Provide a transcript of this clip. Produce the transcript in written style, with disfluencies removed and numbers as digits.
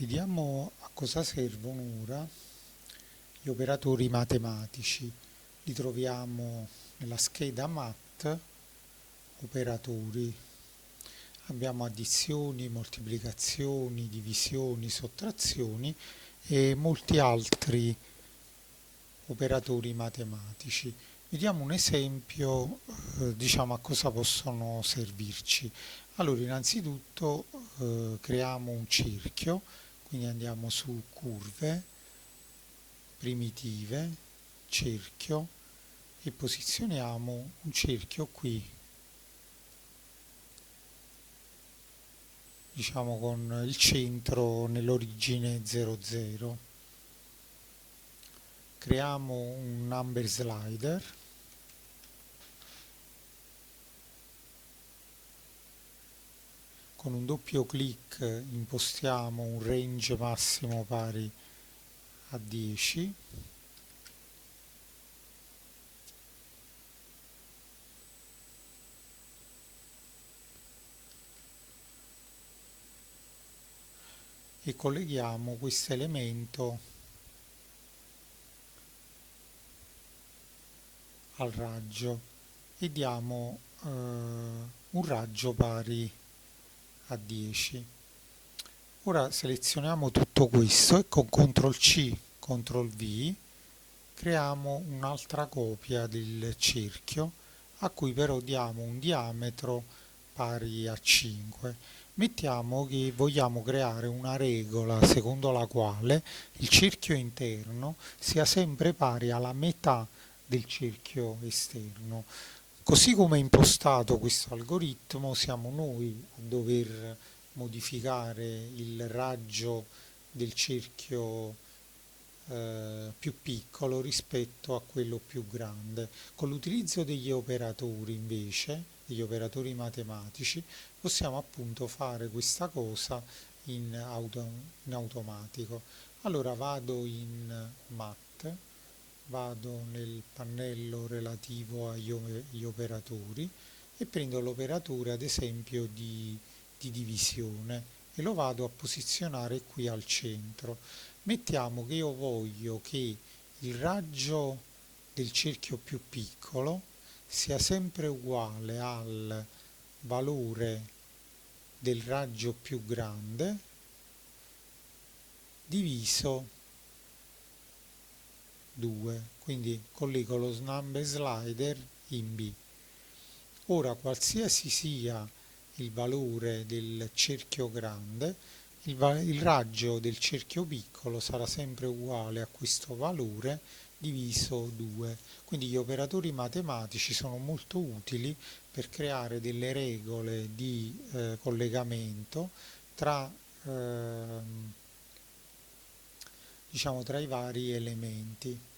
Vediamo a cosa servono ora gli operatori matematici. Li troviamo nella scheda Mat, operatori. Abbiamo addizioni, moltiplicazioni, divisioni, sottrazioni e molti altri operatori matematici. Vediamo un esempio, diciamo a cosa possono servirci. Allora, innanzitutto creiamo un cerchio, quindi andiamo su curve, primitive, cerchio e posizioniamo un cerchio qui, diciamo con il centro nell'origine 00. Creiamo un number slider. Con un doppio clic impostiamo un range massimo pari a 10. E colleghiamo questo elemento al raggio e diamo un raggio pari a 10. Ora selezioniamo tutto questo e con CTRL C, CTRL V creiamo un'altra copia del cerchio a cui però diamo un diametro pari a 5. Mettiamo che vogliamo creare una regola secondo la quale il cerchio interno sia sempre pari alla metà del cerchio esterno. Così come è impostato questo algoritmo, siamo noi a dover modificare il raggio del cerchio più piccolo rispetto a quello più grande. Con l'utilizzo degli operatori invece, degli operatori matematici, possiamo appunto fare questa cosa in automatico. Allora vado in Mat, vado nel pannello relativo agli operatori e prendo l'operatore ad esempio di divisione e lo vado a posizionare qui al centro. Mettiamo che io voglio che il raggio del cerchio più piccolo sia sempre uguale al valore del raggio più grande diviso 2, quindi collego lo number slider in B. Ora, qualsiasi sia il valore del cerchio grande, il raggio del cerchio piccolo sarà sempre uguale a questo valore diviso 2. Quindi gli operatori matematici sono molto utili per creare delle regole di collegamento tra, diciamo, tra i vari elementi.